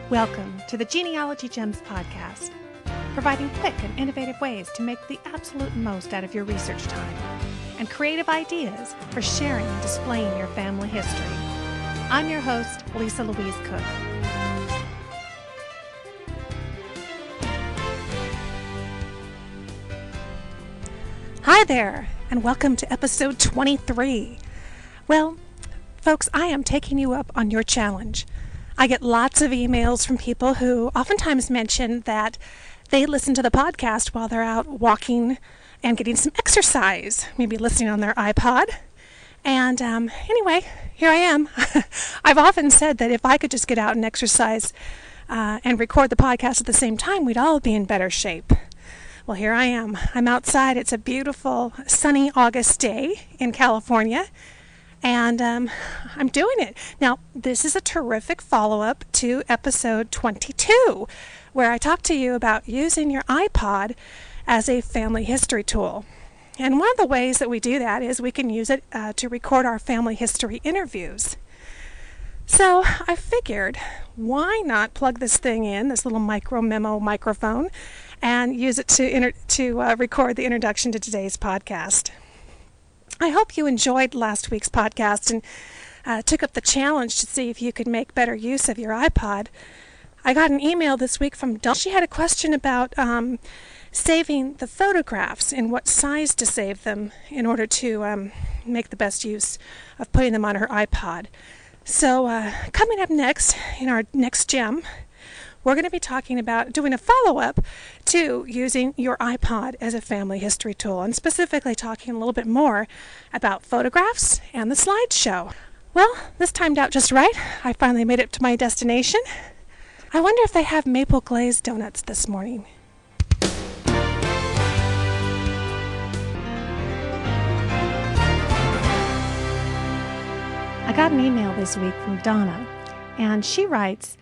Welcome to the Genealogy Gems podcast, providing quick and innovative ways to make the absolute most out of your research time and creative ideas for sharing and displaying your family history. I'm your host, Louise Cooke. Hi there, and welcome to episode 23. Well, folks, I am taking you up on your challenge. I get lots of emails from people who oftentimes mention that they listen to the podcast while they're out walking and getting some exercise, maybe listening on their iPod. And anyway, here I am. I've often said that if I could just get out and exercise and record the podcast at the same time, we'd all be in better shape. Well, here I am. I'm outside. It's a beautiful, sunny August day in California. And I'm doing it. Now, this is a terrific follow-up to episode 22, where I talked to you about using your iPod as a family history tool. And one of the ways that we do that is we can use it to record our family history interviews. So I figured, why not plug this thing in, this little micro memo microphone, and use it to record the introduction to today's podcast. I hope you enjoyed last week's podcast and took up the challenge to see if you could make better use of your iPod. I got an email this week from Dawn. She had a question about saving the photographs and what size to save them in order to make the best use of putting them on her iPod. So coming up next, in our next gem, we're going to be talking about doing a follow-up to using your iPod as a family history tool, and specifically talking a little bit more about photographs and the slideshow. Well, this timed out just right. I finally made it to my destination. I wonder if they have maple glazed donuts this morning. I got an email this week from Donna, and she writes,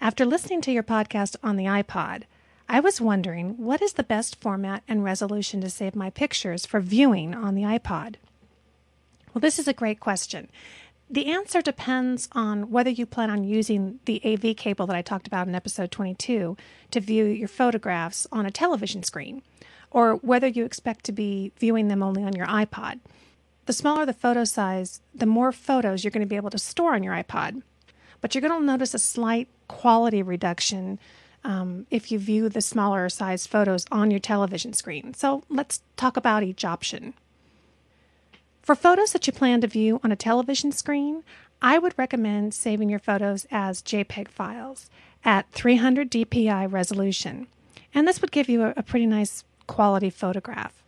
after listening to your podcast on the iPod, I was wondering what is the best format and resolution to save my pictures for viewing on the iPod? Well, this is a great question. The answer depends on whether you plan on using the AV cable that I talked about in episode 22 to view your photographs on a television screen, or whether you expect to be viewing them only on your iPod. The smaller the photo size, the more photos you're going to be able to store on your iPod. But you're going to notice a slight quality reduction if you view the smaller size photos on your television screen. So let's talk about each option. For photos that you plan to view on a television screen, I would recommend saving your photos as JPEG files at 300 dpi resolution. And this would give you a pretty nice quality photograph.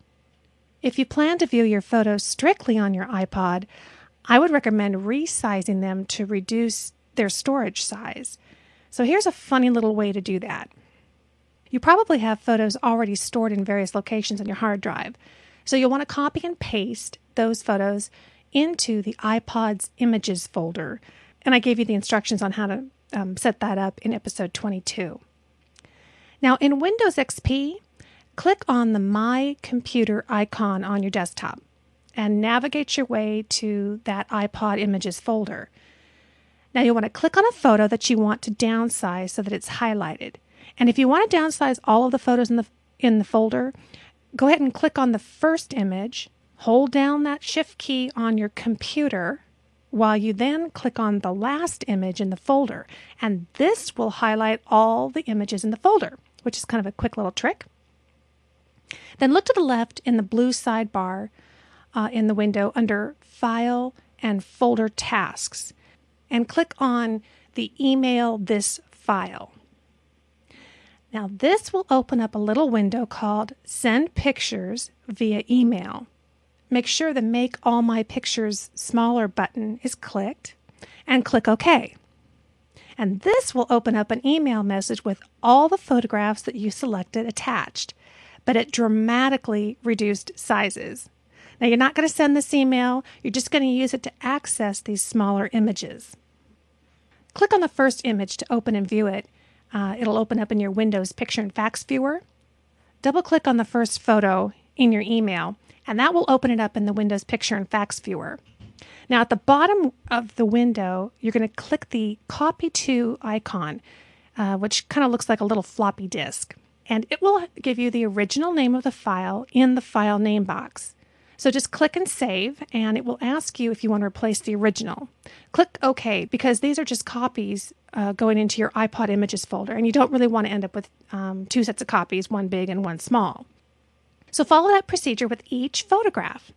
If you plan to view your photos strictly on your iPod, I would recommend resizing them to reduce their storage size. So here's a funny little way to do that. You probably have photos already stored in various locations on your hard drive. So you'll want to copy and paste those photos into the iPod's images folder. And I gave you the instructions on how to set that up in episode 22. Now in Windows XP, click on the My Computer icon on your desktop and navigate your way to that iPod images folder. Now you'll want to click on a photo that you want to downsize so that it's highlighted. And if you want to downsize all of the photos in the folder, go ahead and click on the first image, hold down that Shift key on your computer, while you then click on the last image in the folder. And this will highlight all the images in the folder, which is kind of a quick little trick. Then look to the left in the blue sidebar in the window under File and Folder Tasks, and click on the Email This File. Now this will open up a little window called Send Pictures via Email. Make sure the Make All My Pictures Smaller button is clicked, and click OK. And this will open up an email message with all the photographs that you selected attached, but at dramatically reduced sizes. Now you're not going to send this email, you're just going to use it to access these smaller images. Click on the first image to open and view it. It'll open up in your Windows Picture and Fax Viewer. Double-click on the first photo in your email, and that will open it up in the Windows Picture and Fax Viewer. Now at the bottom of the window, you're going to click the Copy To icon. which kind of looks like a little floppy disk. And it will give you the original name of the file in the file name box. So just click and save, and it will ask you if you want to replace the original. Click OK, because these are just copies going into your iPod images folder, and you don't really want to end up with two sets of copies, one big and one small. So follow that procedure with each photograph.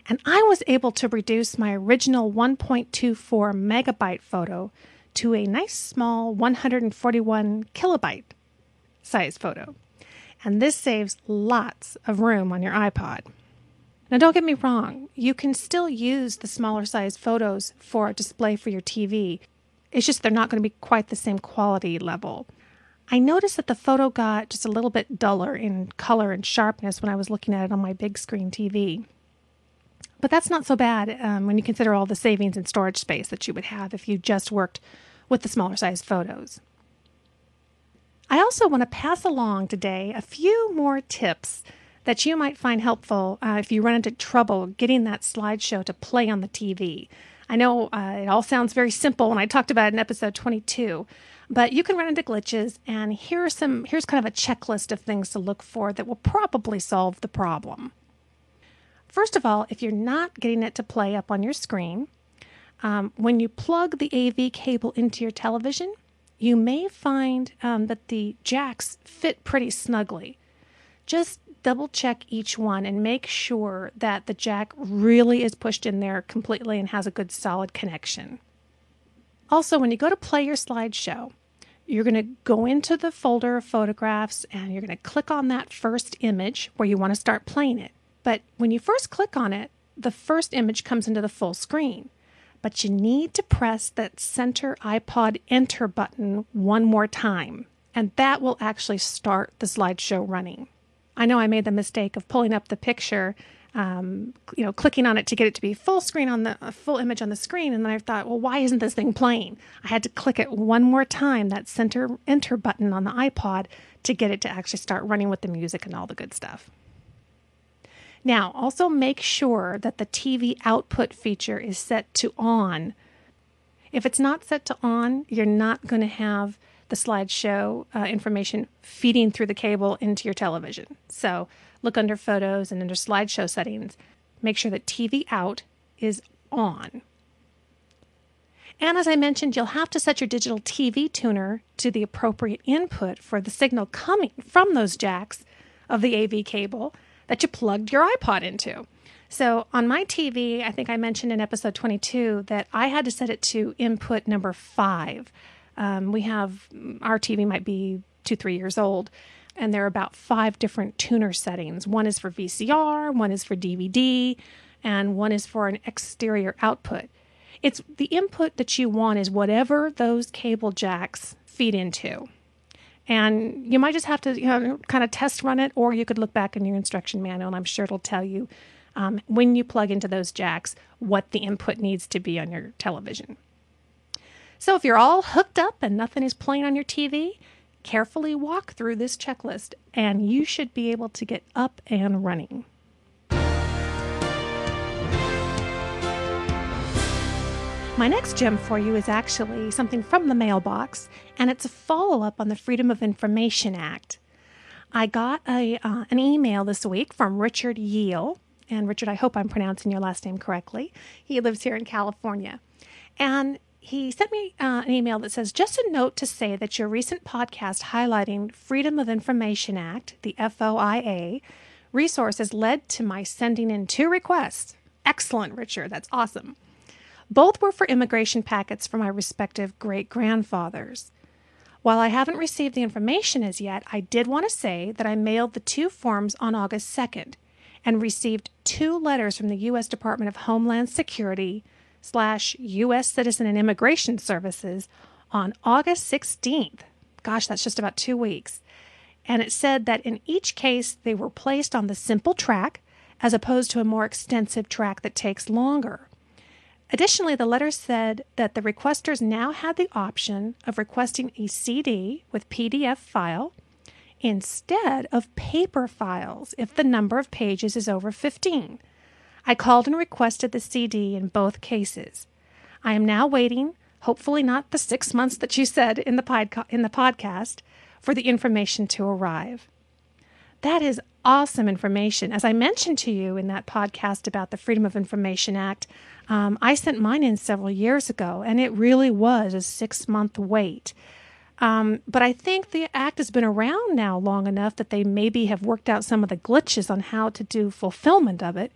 And I was able to reduce my original 1.24 megabyte photo to a nice small 141 kilobyte size photo. And this saves lots of room on your iPod. Now, don't get me wrong, you can still use the smaller size photos for a display for your TV. It's just they're not going to be quite the same quality level. I noticed that the photo got just a little bit duller in color and sharpness when I was looking at it on my big screen TV. But that's not so bad when you consider all the savings and storage space that you would have if you just worked with the smaller size photos. I also want to pass along today a few more tips that you might find helpful if you run into trouble getting that slideshow to play on the TV. I know it all sounds very simple when I talked about it in episode 22, but you can run into glitches, and here's kind of a checklist of things to look for that will probably solve the problem. First of all, if you're not getting it to play up on your screen, when you plug the AV cable into your television, you may find that the jacks fit pretty snugly. Just double check each one and make sure that the jack really is pushed in there completely and has a good solid connection. Also, when you go to play your slideshow, you're going to go into the folder of photographs and you're going to click on that first image where you want to start playing it. But when you first click on it, the first image comes into the full screen. But you need to press that center iPod enter button one more time, and that will actually start the slideshow running. I know I made the mistake of pulling up the picture, clicking on it to get it to be full screen on the full image on the screen. And then I thought, well, why isn't this thing playing? I had to click it one more time, that center enter button on the iPod, to get it to actually start running with the music and all the good stuff. Now, also make sure that the TV output feature is set to on. If it's not set to on, you're not going to have the slideshow information feeding through the cable into your television. So look under photos and under slideshow settings. Make sure that TV out is on. And as I mentioned, you'll have to set your digital TV tuner to the appropriate input for the signal coming from those jacks of the AV cable that you plugged your iPod into. So on my TV, I think I mentioned in episode 22 that I had to set it to input number 5. Our TV might be 2-3 years old, and there are about 5 different tuner settings. One is for VCR, one is for DVD, and one is for an exterior output. It's the input that you want is whatever those cable jacks feed into. And you might just have to kind of test run it, or you could look back in your instruction manual, and I'm sure it'll tell you when you plug into those jacks what the input needs to be on your television. So if you're all hooked up and nothing is playing on your TV, carefully walk through this checklist and you should be able to get up and running. My next gem for you is actually something from the Mailbox, and it's a follow-up on the Freedom of Information Act. I got an email this week from Richard Yehle, and Richard, I hope I'm pronouncing your last name correctly. He lives here in California. And he sent me an email that says, just a note to say that your recent podcast highlighting Freedom of Information Act, the FOIA, resources led to my sending in 2 requests. Excellent, Richard. That's awesome. Both were for immigration packets for my respective great-grandfathers. While I haven't received the information as yet, I did want to say that I mailed the 2 forms on August 2nd and received 2 letters from the US Department of Homeland Security / US Citizen and Immigration Services on August 16th. Gosh, that's just about 2 weeks. And it said that in each case, they were placed on the simple track as opposed to a more extensive track that takes longer. Additionally, the letter said that the requesters now had the option of requesting a CD with PDF file instead of paper files if the number of pages is over 15. I called and requested the CD in both cases. I am now waiting hopefully not the 6 months that you said in the podcast, for the information to arrive. That is awesome information. As I mentioned to you in that podcast about the Freedom of Information Act, I sent mine in several years ago, and it really was a 6-month wait. But I think the act has been around now long enough that they maybe have worked out some of the glitches on how to do fulfillment of it.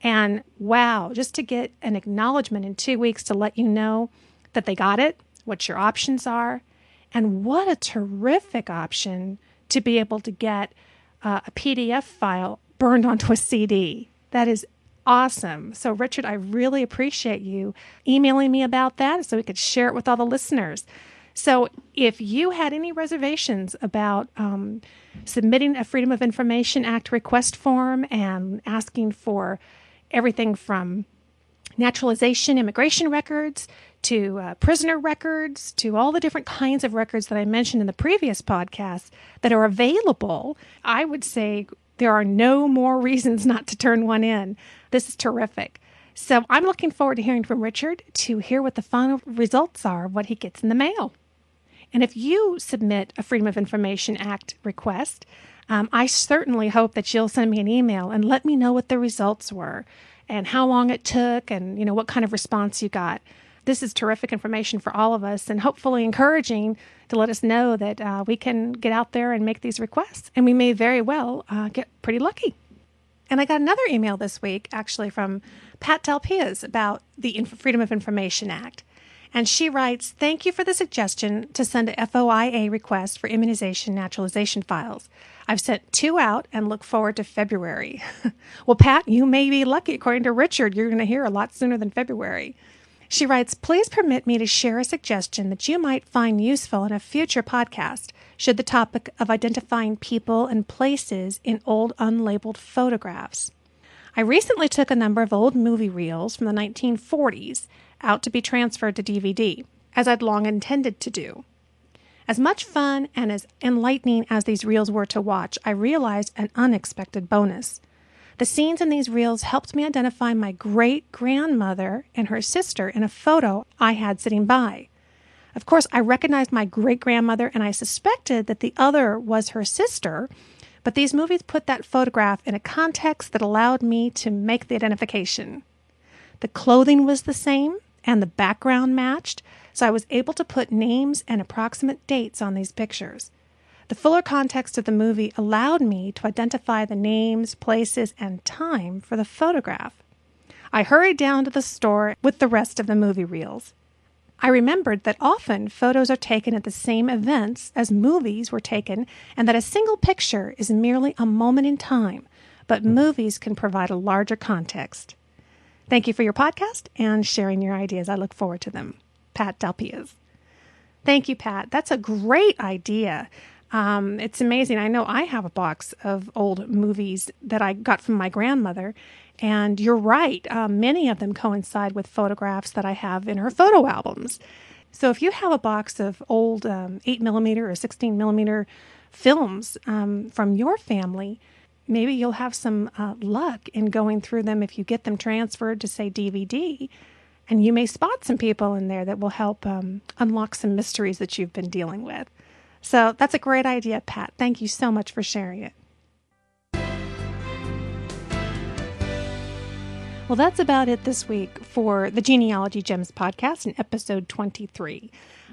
And wow, just to get an acknowledgement in 2 weeks to let you know that they got it, what your options are, and what a terrific option to be able to get a PDF file burned onto a CD. That is awesome. So Richard, I really appreciate you emailing me about that so we could share it with all the listeners. So if you had any reservations about submitting a Freedom of Information Act request form and asking for everything from naturalization, immigration records, to prisoner records, to all the different kinds of records that I mentioned in the previous podcast that are available, I would say there are no more reasons not to turn one in. This is terrific. So I'm looking forward to hearing from Richard to hear what the final results are, what he gets in the mail. And if you submit a Freedom of Information Act request, I certainly hope that you'll send me an email and let me know what the results were and how long it took and, what kind of response you got. This is terrific information for all of us and hopefully encouraging to let us know that we can get out there and make these requests. And we may very well get pretty lucky. And I got another email this week, actually, from Pat Delpias about the Freedom of Information Act. And she writes, "Thank you for the suggestion to send a FOIA request for immunization naturalization files. I've sent 2 out and look forward to February." Well, Pat, you may be lucky. According to Richard, you're going to hear a lot sooner than February. She writes, "Please permit me to share a suggestion that you might find useful in a future podcast, should the topic of identifying people and places in old unlabeled photographs. I recently took a number of old movie reels from the 1940s out to be transferred to DVD, as I'd long intended to do. As much fun and as enlightening as these reels were to watch, I realized an unexpected bonus. The scenes in these reels helped me identify my great-grandmother and her sister in a photo I had sitting by. Of course, I recognized my great-grandmother and I suspected that the other was her sister, but these movies put that photograph in a context that allowed me to make the identification. The clothing was the same and the background matched, so I was able to put names and approximate dates on these pictures. The fuller context of the movie allowed me to identify the names, places, and time for the photograph. I hurried down to the store with the rest of the movie reels. I remembered that often photos are taken at the same events as movies were taken, and that a single picture is merely a moment in time, but movies can provide a larger context. Thank you for your podcast and sharing your ideas. I look forward to them. Pat Delpias." Thank you, Pat. That's a great idea. It's amazing. I know I have a box of old movies that I got from my grandmother, and you're right. Many of them coincide with photographs that I have in her photo albums. So if you have a box of old 8mm or 16mm films from your family, maybe you'll have some luck in going through them if you get them transferred to, say, DVD, and you may spot some people in there that will help unlock some mysteries that you've been dealing with. So that's a great idea, Pat. Thank you so much for sharing it. Well, that's about it this week for the Genealogy Gems podcast in episode 23.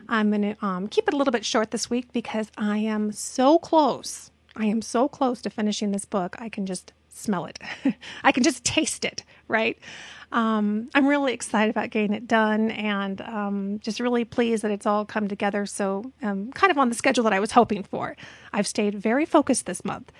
I'm going to keep it a little bit short this week because I am so close. I am so close to finishing this book. I can just smell it. I can just taste it, right? I'm really excited about getting it done and just really pleased that it's all come together so kind of on the schedule that I was hoping for. I've stayed very focused this month.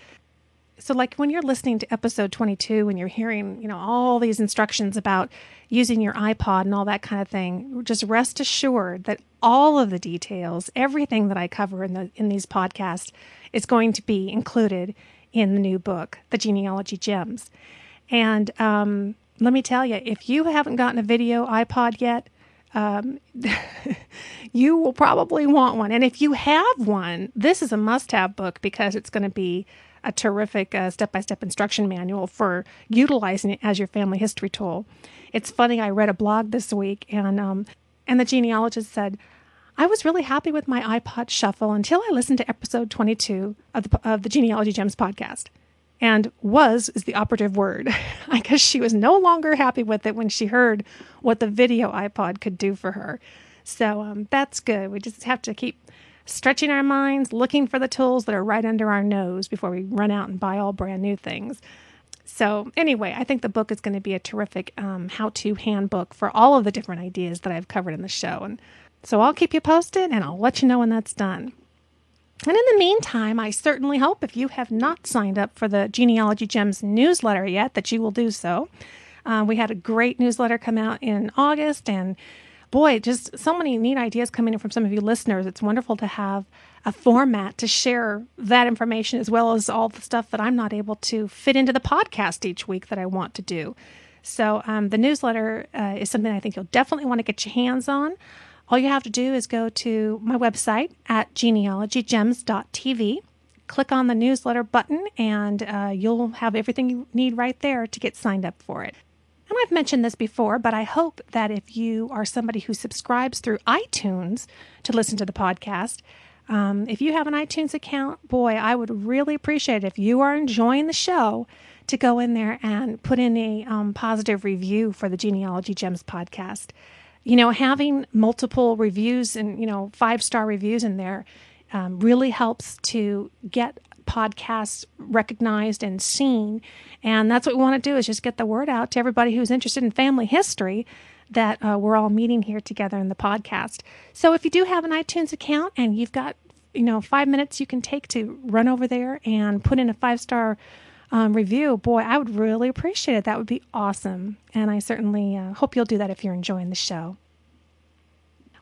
So like when you're listening to episode 22 and you're hearing, all these instructions about using your iPod and all that kind of thing, just rest assured that all of the details, everything that I cover in these podcasts is going to be included in the new book, The Genealogy Gems. And let me tell you, if you haven't gotten a video iPod yet, you will probably want one. And if you have one, this is a must-have book because it's going to be a terrific step-by-step instruction manual for utilizing it as your family history tool. It's funny, I read a blog this week, and And the genealogist said, I was really happy with my iPod shuffle until I listened to episode 22 of the Genealogy Gems podcast. And was is the operative word. I guess she was no longer happy with it when she heard what the video iPod could do for her. So that's good. We just have to keep stretching our minds, looking for the tools that are right under our nose before we run out and buy all brand new things. So anyway, I think the book is going to be a terrific how-to handbook for all of the different ideas that I've covered in the show. And so I'll keep you posted, and I'll let you know when that's done. And in the meantime, I certainly hope if you have not signed up for the Genealogy Gems newsletter yet, that you will do so. We had a great newsletter come out in August, and boy, just so many neat ideas coming in from some of you listeners. It's wonderful to have a format to share that information as well as all the stuff that I'm not able to fit into the podcast each week that I want to do. So the newsletter is something I think you'll definitely want to get your hands on. All you have to do is go to my website at genealogygems.tv, click on the newsletter button, and you'll have everything you need right there to get signed up for it. And I've mentioned this before, but I hope that if you are somebody who subscribes through iTunes to listen to the podcast, if you have an iTunes account, boy, I would really appreciate it if you are enjoying the show to go in there and put in a positive review for the Genealogy Gems podcast. You know, having multiple reviews and, 5-star reviews in there really helps to get podcasts recognized and seen. And that's what we want to do, is just get the word out to everybody who's interested in family history that we're all meeting here together in the podcast. So if you do have an iTunes account and you've got, 5 minutes you can take to run over there and put in a 5-star review, boy, I would really appreciate it. That would be awesome. And I certainly hope you'll do that if you're enjoying the show.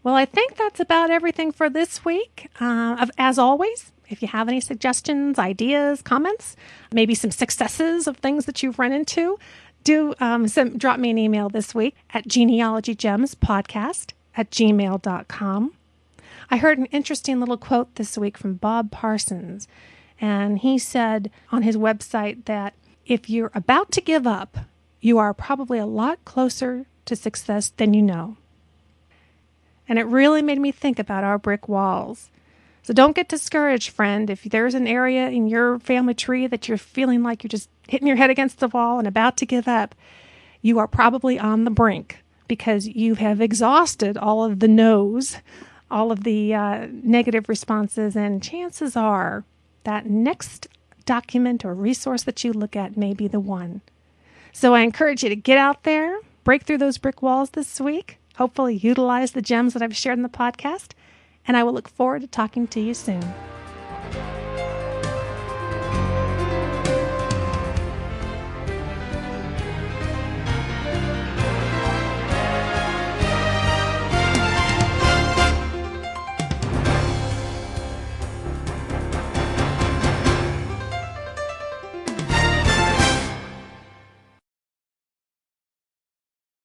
Well, I think that's about everything for this week. As always, if you have any suggestions, ideas, comments, maybe some successes of things that you've run into, do drop me an email this week at genealogygemspodcast@gmail.com. I heard an interesting little quote this week from Bob Parsons, and he said on his website that if you're about to give up, you are probably a lot closer to success than you know. And it really made me think about our brick walls. So don't get discouraged, friend. If there's an area in your family tree that you're feeling like you're just hitting your head against the wall and about to give up, you are probably on the brink because you have exhausted all of the no's, all of the negative responses, and chances are that next document or resource that you look at may be the one. So I encourage you to get out there, break through those brick walls this week, hopefully utilize the gems that I've shared in the podcast, and I will look forward to talking to you soon.